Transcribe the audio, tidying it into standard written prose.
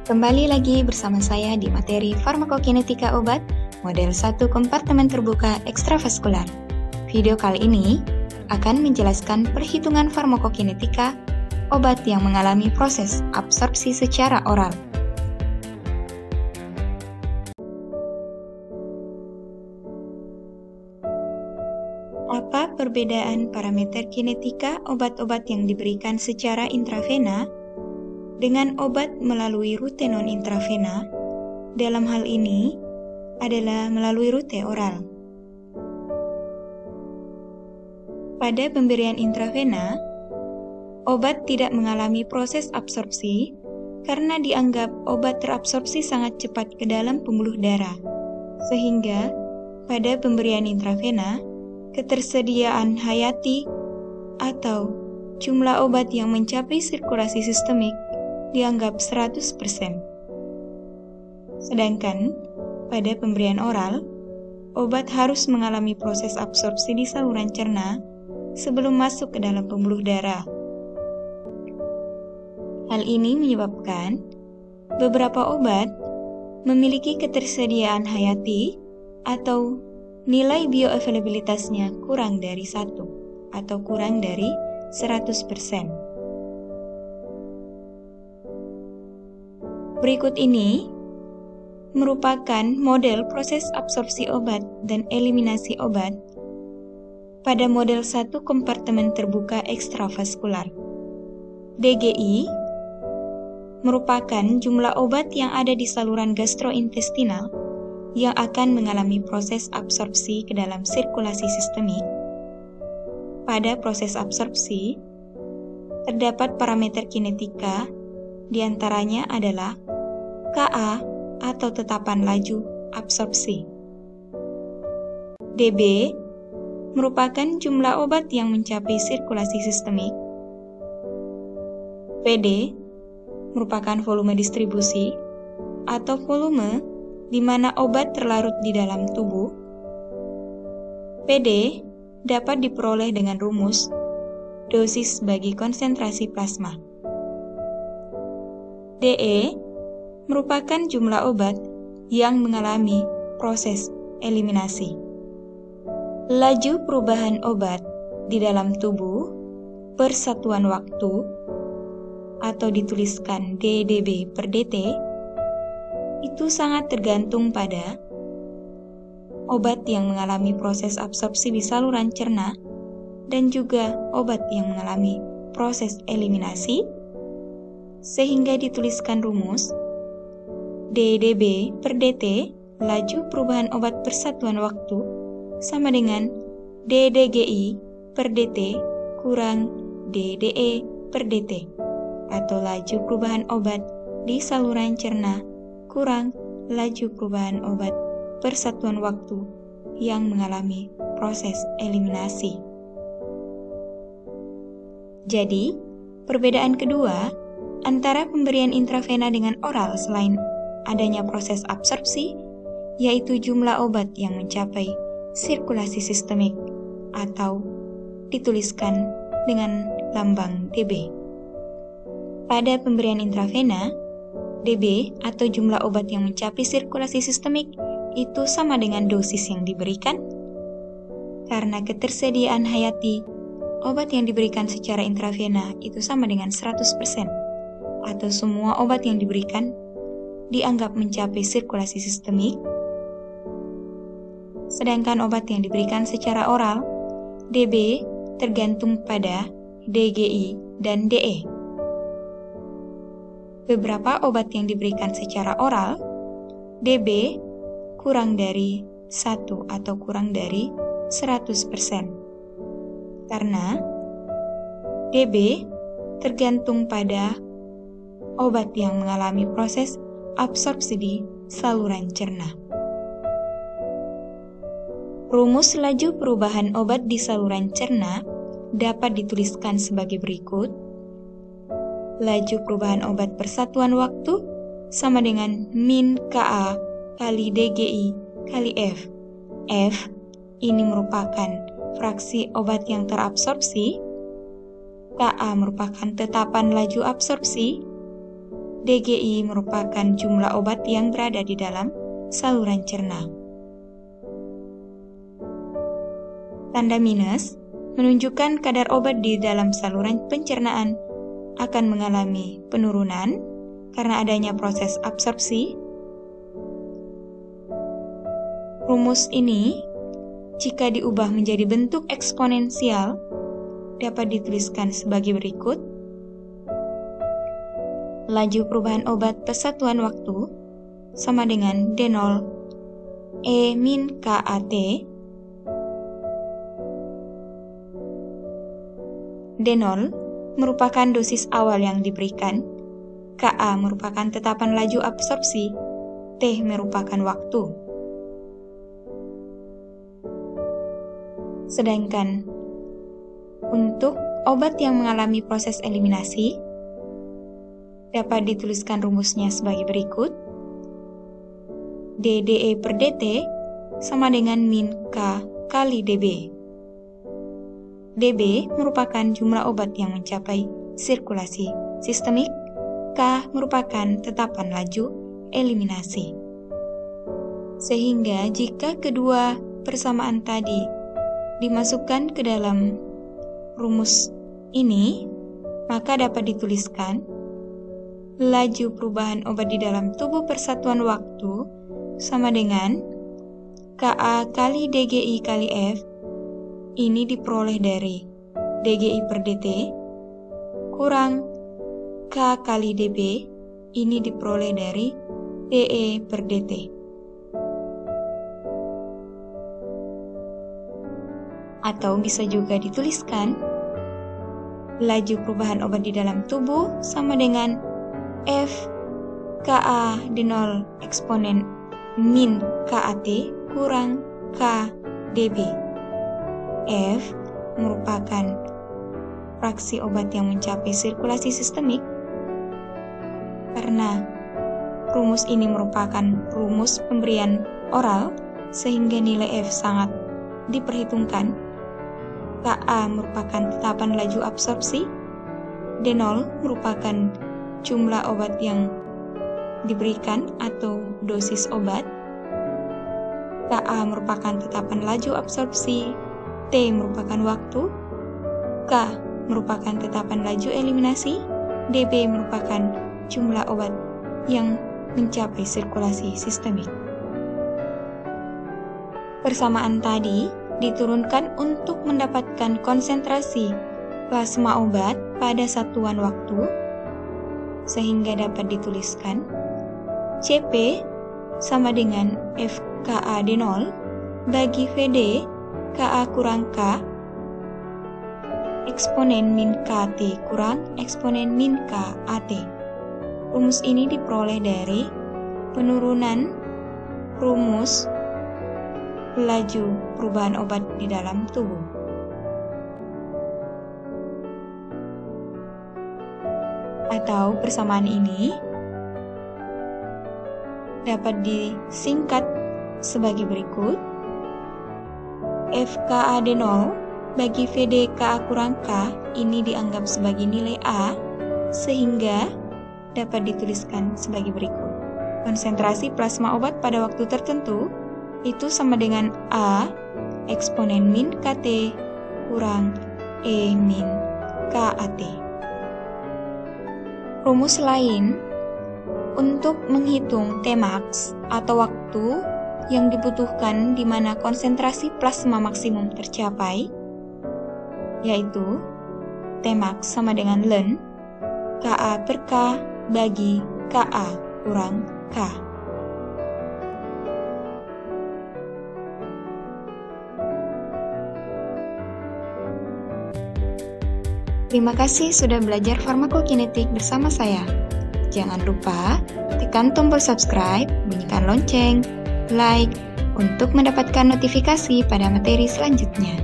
Kembali lagi bersama saya di materi farmakokinetika obat, model 1 kompartemen terbuka ekstravaskular. Video kali ini akan menjelaskan perhitungan farmakokinetika obat yang mengalami proses absorpsi secara oral. Apa perbedaan parameter kinetika obat-obat yang diberikan secara intravena dengan obat melalui rute non-intravena? Dalam hal ini adalah melalui rute oral. Pada pemberian intravena, obat tidak mengalami proses absorpsi karena dianggap obat terabsorpsi sangat cepat ke dalam pembuluh darah, sehingga pada pemberian intravena, ketersediaan hayati atau jumlah obat yang mencapai sirkulasi sistemik dianggap 100%. Sedangkan pada pemberian oral, obat harus mengalami proses absorpsi di saluran cerna sebelum masuk ke dalam pembuluh darah. Hal ini menyebabkan beberapa obat memiliki ketersediaan hayati atau nilai bioavailabilitasnya kurang dari 1 atau kurang dari 100%. Berikut ini merupakan model proses absorpsi obat dan eliminasi obat pada model 1 kompartemen terbuka ekstravaskular. DGI merupakan jumlah obat yang ada di saluran gastrointestinal yang akan mengalami proses absorpsi ke dalam sirkulasi sistemik. Pada proses absorpsi, terdapat parameter kinetika, diantaranya adalah Ka atau tetapan laju absorpsi. Db merupakan jumlah obat yang mencapai sirkulasi sistemik. Pd merupakan volume distribusi atau volume di mana obat terlarut di dalam tubuh. Pd dapat diperoleh dengan rumus dosis bagi konsentrasi plasma. De merupakan jumlah obat yang mengalami proses eliminasi. Laju perubahan obat di dalam tubuh per satuan waktu atau dituliskan dDB per dt itu sangat tergantung pada obat yang mengalami proses absorpsi di saluran cerna dan juga obat yang mengalami proses eliminasi, sehingga dituliskan rumus dDB per dt, laju perubahan obat per satuan waktu, sama dengan dDGI per dt kurang dDE per dt, atau laju perubahan obat di saluran cerna kurang laju perubahan obat per satuan waktu yang mengalami proses eliminasi. Jadi, perbedaan kedua antara pemberian intravena dengan oral selain adanya proses absorpsi, yaitu jumlah obat yang mencapai sirkulasi sistemik atau dituliskan dengan lambang dB. Pada pemberian intravena, dB atau jumlah obat yang mencapai sirkulasi sistemik itu sama dengan dosis yang diberikan. Karena ketersediaan hayati obat yang diberikan secara intravena itu sama dengan 100%, atau semua obat yang diberikan dianggap mencapai sirkulasi sistemik. Sedangkan obat yang diberikan secara oral, dB tergantung pada DGI dan DE. Beberapa obat yang diberikan secara oral, dB kurang dari 1 atau kurang dari 100%. Karena dB tergantung pada obat yang mengalami proses absorpsi di saluran cerna. Rumus laju perubahan obat di saluran cerna dapat dituliskan sebagai berikut. Laju perubahan obat per satuan waktu sama dengan min Ka kali DGI kali F. F ini merupakan fraksi obat yang terabsorpsi. Ka merupakan tetapan laju absorpsi. DGI merupakan jumlah obat yang berada di dalam saluran cerna. Tanda minus menunjukkan kadar obat di dalam saluran pencernaan akan mengalami penurunan karena adanya proses absorpsi. Rumus ini, jika diubah menjadi bentuk eksponensial, dapat dituliskan sebagai berikut. Laju perubahan obat per satuan waktu sama dengan D0 E min KAT. D0 merupakan dosis awal yang diberikan, KA merupakan tetapan laju absorpsi, T merupakan waktu. Sedangkan untuk obat yang mengalami proses eliminasi, dapat dituliskan rumusnya sebagai berikut. DDE per DT sama dengan min K kali DB. DB merupakan jumlah obat yang mencapai sirkulasi sistemik, K merupakan tetapan laju eliminasi. Sehingga jika kedua persamaan tadi dimasukkan ke dalam rumus ini, maka dapat dituliskan laju perubahan obat di dalam tubuh persatuan waktu sama dengan KA kali DGI kali F. Ini diperoleh dari DGI per DT kurang K kali DB, ini diperoleh dari DE per DT. Atau bisa juga dituliskan laju perubahan obat di dalam tubuh sama dengan F KA D0 eksponen min KAT kurang K DB. F merupakan fraksi obat yang mencapai sirkulasi sistemik. Karena rumus ini merupakan rumus pemberian oral, sehingga nilai F sangat diperhitungkan. KA merupakan tetapan laju absorpsi, D0 merupakan jumlah obat yang diberikan atau dosis obat, KA merupakan tetapan laju absorpsi, T merupakan waktu, K merupakan tetapan laju eliminasi, DB merupakan jumlah obat yang mencapai sirkulasi sistemik. Persamaan tadi diturunkan untuk mendapatkan konsentrasi plasma obat pada satuan waktu, sehingga dapat dituliskan CP sama dengan FKAD0 bagi VD KA kurang K eksponen min KT kurang eksponen min KAT. Rumus ini diperoleh dari penurunan rumus laju perubahan obat di dalam tubuh. Atau persamaan ini dapat disingkat sebagai berikut. FKAD0 bagi VD KA kurang K ini dianggap sebagai nilai A, sehingga dapat dituliskan sebagai berikut. Konsentrasi plasma obat pada waktu tertentu itu sama dengan A eksponen min KT kurang E min KAT. Rumus lain untuk menghitung Tmax atau waktu yang dibutuhkan di mana konsentrasi plasma maksimum tercapai, yaitu Tmax sama dengan ln Ka per K bagi Ka kurang K. Terima kasih sudah belajar farmakokinetik bersama saya. Jangan lupa tekan tombol subscribe, bunyikan lonceng, like, untuk mendapatkan notifikasi pada materi selanjutnya.